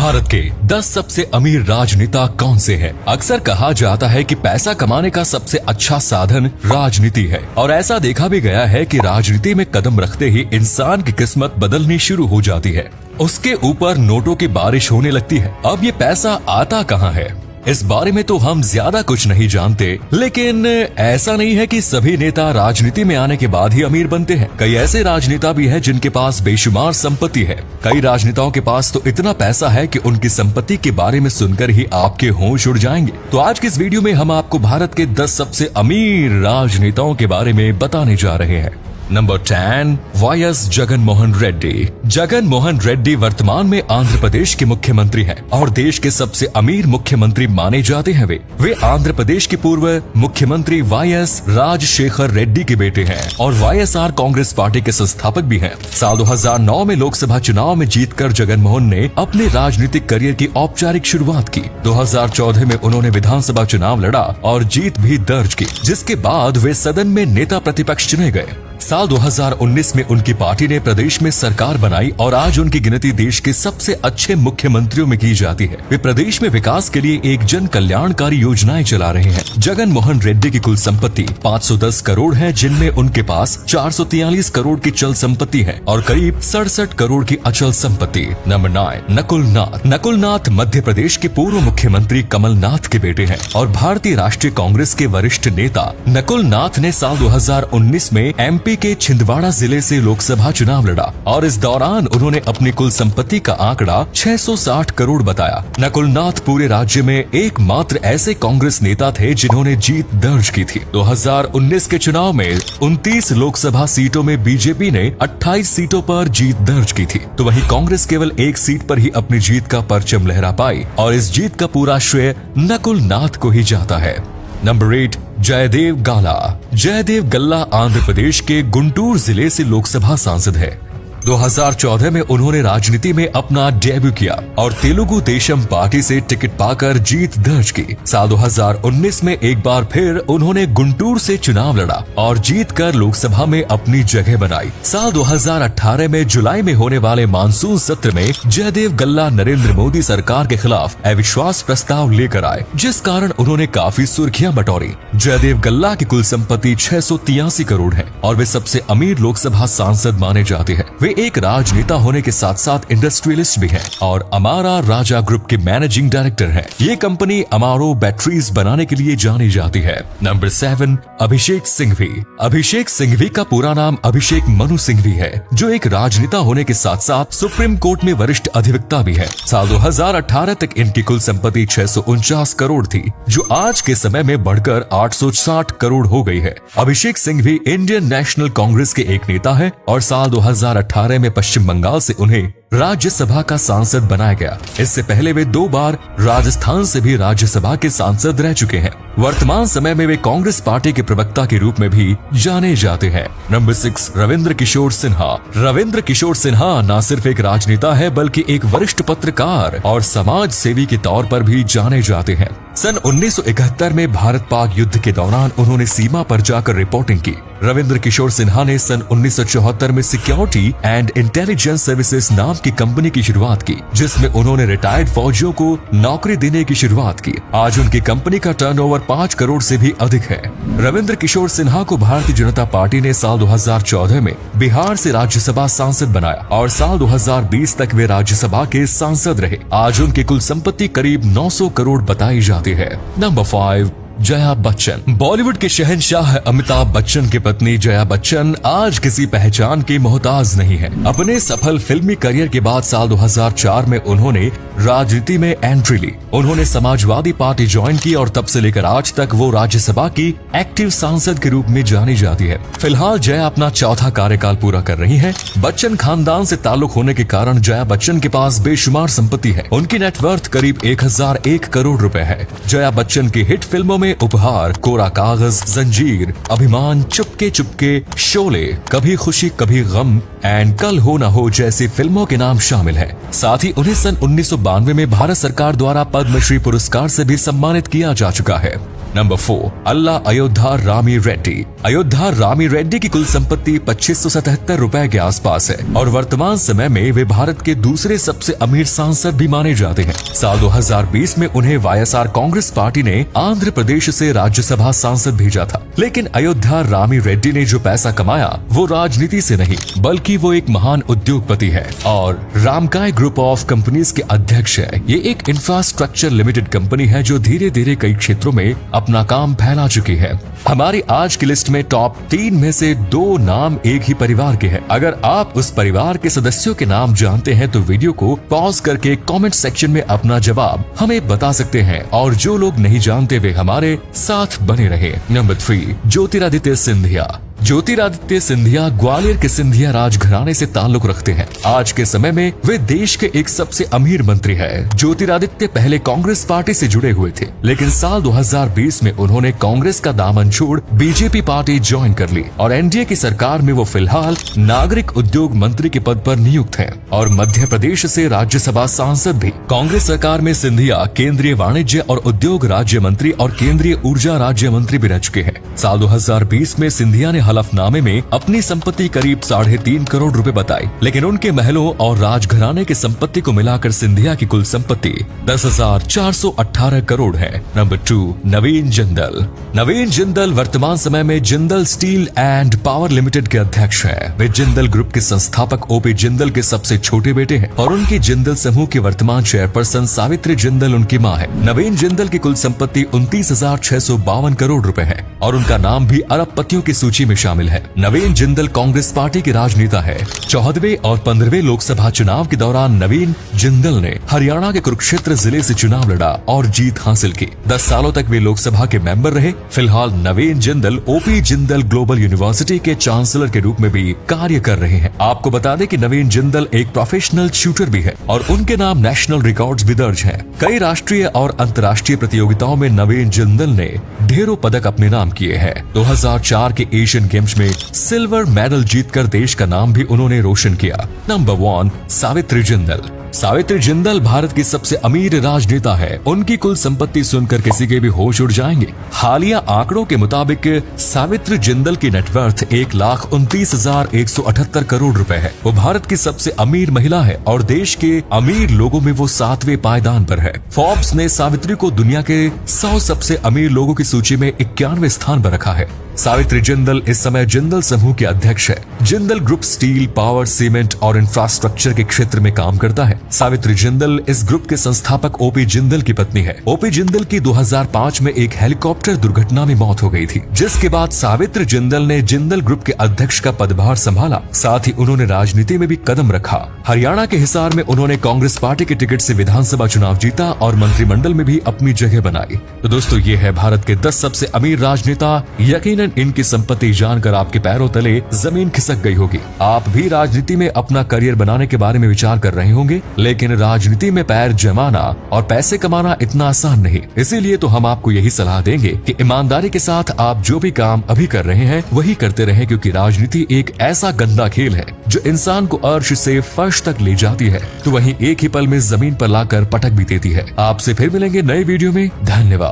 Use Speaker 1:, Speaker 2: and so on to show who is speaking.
Speaker 1: भारत के 10 सबसे अमीर राजनेता कौन से हैं? अक्सर कहा जाता है कि पैसा कमाने का सबसे अच्छा साधन राजनीति है और ऐसा देखा भी गया है कि राजनीति में कदम रखते ही इंसान की किस्मत बदलनी शुरू हो जाती है। उसके ऊपर नोटों की बारिश होने लगती है। अब ये पैसा आता कहाँ है? इस बारे में तो हम ज्यादा कुछ नहीं जानते, लेकिन ऐसा नहीं है कि सभी नेता राजनीति में आने के बाद ही अमीर बनते हैं। कई ऐसे राजनेता भी हैं जिनके पास बेशुमार संपत्ति है। कई राजनेताओं के पास तो इतना पैसा है कि उनकी संपत्ति के बारे में सुनकर ही आपके होश उड़ जाएंगे। तो आज की इस वीडियो में हम आपको भारत के 10 सबसे अमीर राजनेताओं के बारे में बताने जा रहे हैं। Number 10, YS Jagan Mohan Reddy. जगन मोहन रेड्डी वर्तमान में आंध्र प्रदेश के मुख्यमंत्री हैं और देश के सबसे अमीर मुख्यमंत्री माने जाते हैं। वे आंध्र प्रदेश के पूर्व मुख्यमंत्री वाईएस राजशेखर रेड्डी के बेटे हैं और वाईएसआर कांग्रेस पार्टी के संस्थापक भी हैं। साल 2009 में लोकसभा चुनाव में जीतकर जगन मोहन ने अपने राजनीतिक करियर की औपचारिक शुरुआत की। 2014 में उन्होंने विधानसभा चुनाव लड़ा और जीत भी दर्ज की, जिसके बाद वे सदन में नेता प्रतिपक्ष चुने गए। साल 2019 में उनकी पार्टी ने प्रदेश में सरकार बनाई और आज उनकी गिनती देश के सबसे अच्छे मुख्यमंत्रियों में की जाती है। वे प्रदेश में विकास के लिए एक जन कल्याणकारी योजनाएं चला रहे हैं। जगन मोहन रेड्डी की कुल संपत्ति 510 करोड़ है, जिनमें उनके पास 443 करोड़ की चल संपत्ति है और करीब 67 करोड़ की अचल संपत्ति। नंबर 9, नकुल नाथ। नकुल नाथ मध्य प्रदेश के पूर्व मुख्यमंत्री कमलनाथ के बेटे हैं और भारतीय राष्ट्रीय कांग्रेस के वरिष्ठ नेता नकुल नाथ ने साल 2019 में एमपी के छिंदवाड़ा जिले से लोकसभा चुनाव लड़ा और इस दौरान उन्होंने अपनी कुल संपत्ति का आंकड़ा 660 करोड़ बताया। नकुल नाथ पूरे राज्य में एकमात्र ऐसे कांग्रेस नेता थे जिन्होंने जीत दर्ज की थी। 2019 के चुनाव में 29 लोकसभा सीटों में बीजेपी ने 28 सीटों पर जीत दर्ज की थी, तो वहीं कांग्रेस केवल एक सीट पर ही अपनी जीत का परचम लहरा पाई और इस जीत का पूरा श्रेय नकुल नाथ को ही जाता है। नंबर 8, जयदेव गाला। जयदेव गल्ला आंध्र प्रदेश के गुंटूर जिले से लोकसभा सांसद है। 2014 में उन्होंने राजनीति में अपना डेब्यू किया और तेलुगु देशम पार्टी से टिकट पाकर जीत दर्ज की। साल 2019 में एक बार फिर उन्होंने गुंटूर से चुनाव लड़ा और जीतकर लोकसभा में अपनी जगह बनाई। साल 2018 में जुलाई में होने वाले मानसून सत्र में जयदेव गल्ला नरेंद्र मोदी सरकार के खिलाफ अविश्वास प्रस्ताव लेकर आए, जिस कारण उन्होंने काफी सुर्खियां बटोरी। जयदेव गल्ला की कुल संपत्ति 683 करोड़ है और वे सबसे अमीर लोकसभा सांसद माने जाते हैं। वे एक राजनेता होने के साथ साथ इंडस्ट्रियलिस्ट भी हैं और अमारा राजा ग्रुप के मैनेजिंग डायरेक्टर हैं। ये कंपनी अमारो बैटरीज बनाने के लिए जानी जाती है। नंबर 7, अभिषेक सिंघवी। अभिषेक सिंघवी का पूरा नाम अभिषेक मनु सिंघवी है, जो एक राजनेता होने के साथ साथ सुप्रीम कोर्ट में वरिष्ठ अधिवक्ता भी है। साल 2018 तक इनकी कुल संपत्ति 649 करोड़ थी, जो आज के समय में बढ़कर 860 करोड़ हो गई है। अभिषेक सिंघवी इंडियन नेशनल कांग्रेस के एक नेता है और साल 2018 में पश्चिम बंगाल से उन्हें राज्यसभा का सांसद बनाया गया। इससे पहले वे 2 बार राजस्थान से भी राज्यसभा के सांसद रह चुके हैं। वर्तमान समय में वे कांग्रेस पार्टी के प्रवक्ता के रूप में भी जाने जाते हैं। नंबर 6, रविंद्र किशोर सिन्हा। रविंद्र किशोर सिन्हा न सिर्फ एक राजनेता है बल्कि एक वरिष्ठ पत्रकार और समाज सेवी के तौर पर भी जाने जाते हैं। सन 1971 में भारत पाक युद्ध के दौरान उन्होंने सीमा पर जाकर रिपोर्टिंग की। रविंद्र किशोर सिन्हा ने सन 1974 में सिक्योरिटी एंड इंटेलिजेंस सर्विसेज नाम की कंपनी की शुरुआत की, जिसमें उन्होंने रिटायर्ड फौजियों को नौकरी देने की शुरुआत की। आज उनकी कंपनी का टर्नओवर 5 करोड़ से भी अधिक है। रविंद्र किशोर सिन्हा को भारतीय जनता पार्टी ने साल 2014 में बिहार से राज्यसभा सांसद बनाया और साल 2020 तक वे राज्यसभा के सांसद रहे। आज उनकी कुल संपत्ति करीब 900 करोड़ बताई जाती है। नंबर 5, जया बच्चन। बॉलीवुड के शहंशाह अमिताभ बच्चन की पत्नी जया बच्चन आज किसी पहचान की मोहताज नहीं है। अपने सफल फिल्मी करियर के बाद साल 2004 में उन्होंने राजनीति में एंट्री ली। उन्होंने समाजवादी पार्टी ज्वाइन की और तब से लेकर आज तक वो राज्यसभा की एक्टिव सांसद के रूप में जानी जाती है। फिलहाल जया अपना 4था कार्यकाल पूरा कर रही है। बच्चन खानदान से ताल्लुक होने के कारण जया बच्चन के पास बेशुमार संपत्ति है। उनकी नेटवर्थ करीब 1001 करोड़ रुपए है। जया बच्चन की हिट फिल्मों में उपहार, कोरा कागज, जंजीर, अभिमान, चुपके चुपके, शोले, कभी खुशी कभी गम, एंड कल हो ना हो जैसी फिल्मों के नाम शामिल हैं। साथ ही उन्हें सन 1992 में भारत सरकार द्वारा पद्मश्री पुरस्कार से भी सम्मानित किया जा चुका है। नंबर 4, अल्ला अयोध्या रामी रेड्डी। अयोध्या रामी रेड्डी की कुल संपत्ति 2577 रुपए के आसपास है और वर्तमान समय में वे भारत के दूसरे सबसे अमीर सांसद भी माने जाते हैं। साल 2020 में उन्हें वाईएसआर कांग्रेस पार्टी ने आंध्र प्रदेश से राज्यसभा सांसद भेजा था। लेकिन अयोध्या रामी रेड्डी ने जो पैसा कमाया वो राजनीति से नहीं बल्कि वो एक महान उद्योगपति है और रामकाय ग्रुप ऑफ कंपनीज के अध्यक्ष है। ये एक इंफ्रास्ट्रक्चर लिमिटेड कंपनी है जो धीरे धीरे कई क्षेत्रों में अपना काम फैला चुकी है। हमारी आज की लिस्ट में टॉप 3 में से 2 नाम एक ही परिवार के हैं। अगर आप उस परिवार के सदस्यों के नाम जानते हैं तो वीडियो को पॉज करके कमेंट सेक्शन में अपना जवाब हमें बता सकते हैं और जो लोग नहीं जानते वे हमारे साथ बने रहे। नंबर 3, ज्योतिरादित्य सिंधिया। ज्योतिरादित्य सिंधिया ग्वालियर के सिंधिया राजघराने से ताल्लुक रखते हैं। आज के समय में वे देश के एक सबसे अमीर मंत्री हैं। ज्योतिरादित्य पहले कांग्रेस पार्टी से जुड़े हुए थे लेकिन साल 2020 में उन्होंने कांग्रेस का दामन छोड़ बीजेपी पार्टी ज्वाइन कर ली और एनडीए की सरकार में वो फिलहाल नागरिक उद्योग मंत्री के पद पर नियुक्त हैं और मध्य प्रदेश से राज्यसभा सांसद भी। कांग्रेस सरकार में सिंधिया केंद्रीय वाणिज्य और उद्योग राज्य मंत्री और केंद्रीय ऊर्जा राज्य मंत्री भी रह चुके हैं। साल 2020 में सिंधिया ने हलफनामे में अपनी संपत्ति करीब 3.5 करोड़ रुपए बताई, लेकिन उनके महलों और राजघराने की संपत्ति को मिलाकर सिंधिया की कुल संपत्ति 10,418 करोड़ है। नंबर 2, नवीन जिंदल। नवीन जिंदल वर्तमान समय में Jindal steel and power limited के अध्यक्ष हैं। वे जिंदल ग्रुप के संस्थापक ओपी जिंदल के सबसे छोटे बेटे हैं और उनकी जिंदल समूह की वर्तमान चेयरपर्सन सावित्री जिंदल उनकी मां है। नवीन जिंदल की कुल संपत्ति 29,652 करोड़ रुपए है और उनका नाम भी अरबपतियों की सूची में शामिल है। नवीन जिंदल कांग्रेस पार्टी के राजनेता है। 14वें और 15वें लोकसभा चुनाव के दौरान नवीन जिंदल ने हरियाणा के कुरुक्षेत्र जिले से चुनाव लड़ा और जीत हासिल की। 10 सालों तक वे लोकसभा के मेंबर रहे। फिलहाल Naveen Jindal OP Jindal global university के चांसलर के रूप में भी कार्य कर रहे हैं। आपको बता दें कि नवीन जिंदल एक प्रोफेशनल शूटर भी है और उनके नाम नेशनल रिकॉर्ड्स भी दर्ज हैं। कई राष्ट्रीय और अंतर्राष्ट्रीय प्रतियोगिताओं में नवीन जिंदल ने ढेरों पदक अपने नाम किए हैं। 2004 के एशियन गेम्स में सिल्वर मेडल जीतकर देश का नाम भी उन्होंने रोशन किया। नंबर 1, सावित्री जिंदल। सावित्री जिंदल भारत की सबसे अमीर राजनेता है। उनकी कुल संपत्ति सुनकर किसी के भी होश उड़ जाएंगे। हालिया आंकड़ों के मुताबिक सावित्री जिंदल की नेटवर्थ 1,29,178 करोड़ रुपए है। वो भारत की सबसे अमीर महिला है और देश के अमीर लोगों में वो 7वें पायदान पर है। फोर्ब्स ने सावित्री को दुनिया के 100 सबसे अमीर लोगों की सूची में 91वें स्थान पर रखा है। सावित्री जिंदल इस समय जिंदल समूह के अध्यक्ष है। Jindal group steel, power, cement और इंफ्रास्ट्रक्चर के क्षेत्र में काम करता है। सावित्री जिंदल इस ग्रुप के संस्थापक ओपी जिंदल की पत्नी है। ओपी जिंदल की 2005 में एक हेलीकॉप्टर दुर्घटना में मौत हो गई थी, जिसके बाद सावित्री जिंदल ने जिंदल ग्रुप के अध्यक्ष का पदभार संभाला। साथ ही उन्होंने राजनीति में भी कदम रखा। हरियाणा के हिसार में उन्होंने कांग्रेस पार्टी के टिकट से विधानसभा चुनाव जीता और मंत्रिमंडल में भी अपनी जगह बनाई। तो दोस्तों, ये है भारत के 10 सबसे अमीर राजनेता। यकीनन इनकी संपत्ति जानकर आपके पैरों तले जमीन खिसक गई होगी। आप भी राजनीति में अपना करियर बनाने के बारे में विचार कर रहे होंगे, लेकिन राजनीति में पैर जमाना और पैसे कमाना इतना आसान नहीं। इसीलिए तो हम आपको यही सलाह देंगे कि ईमानदारी के साथ आप जो भी काम अभी कर रहे हैं वही करते रहें, क्योंकि राजनीति एक ऐसा गंदा खेल है जो इंसान को अर्श से फर्श तक ले जाती है तो वहीं एक ही पल में जमीन पर लाकर पटक भी देती है। आपसे फिर मिलेंगे नए वीडियो में। धन्यवाद।